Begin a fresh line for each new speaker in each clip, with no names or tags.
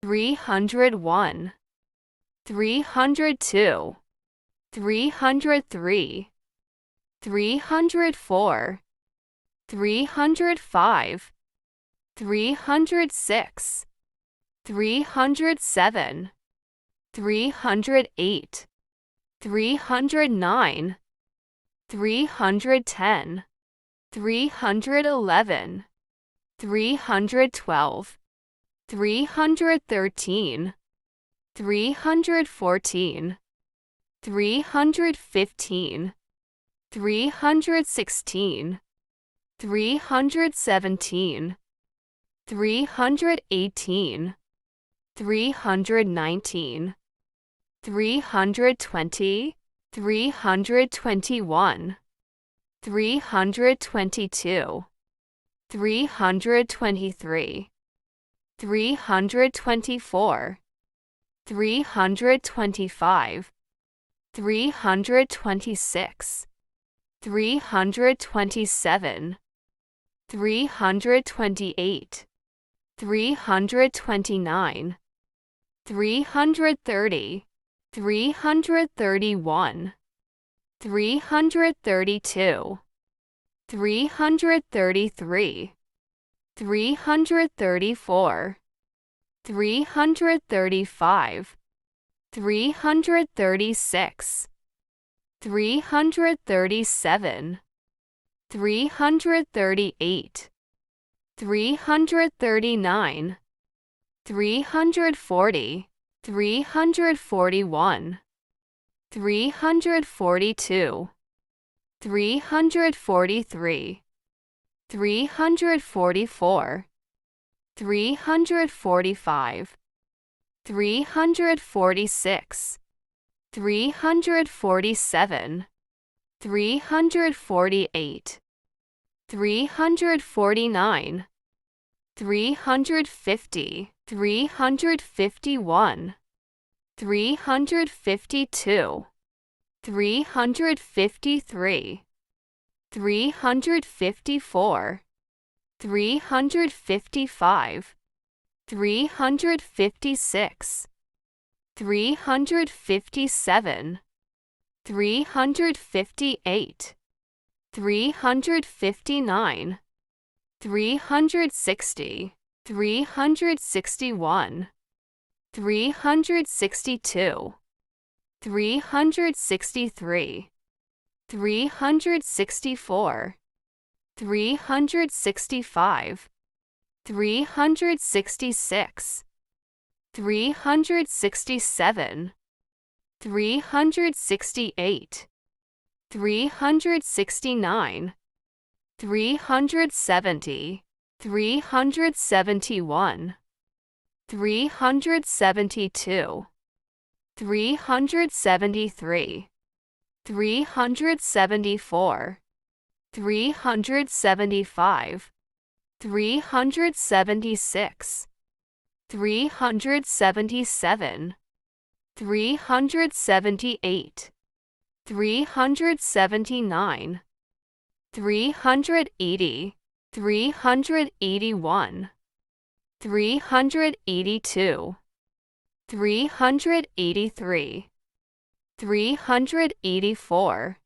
301, 302, 303, 304, 305, 306, 307, 308, 309, 310, 311, 312, 313, 314, 315, 316, 317, 318, 319, 320, 321, 322, 323, 324, 325, 326, 327, 328, 329, 330, 331, 332, 333, 334, 335, 336, 337, 338, 339, 340, 341, 342, 343, 344, 345, 346, 347, 348, 349, 350, 351, 352, 353, 354, 355, 356, 357, 358, 359, 360, 361, 362, 363, 364, 365, 366, 367, 368, 369, 370, 371, 372, 373, 374, 375, 376, 377, 378, 379, 380, 381, 382, 383, 384,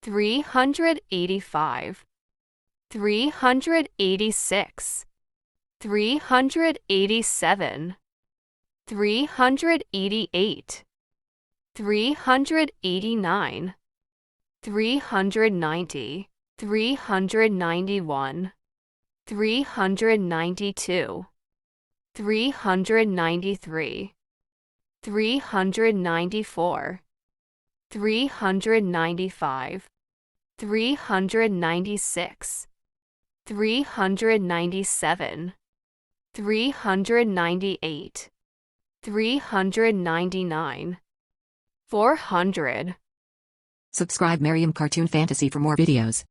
385, 386, 387, 388, 389, 390, 391, 392, 393, 394, 395, 396, 397, 398, 399, 400.
Subscribe Maryam Cartoon Fantasy for more videos.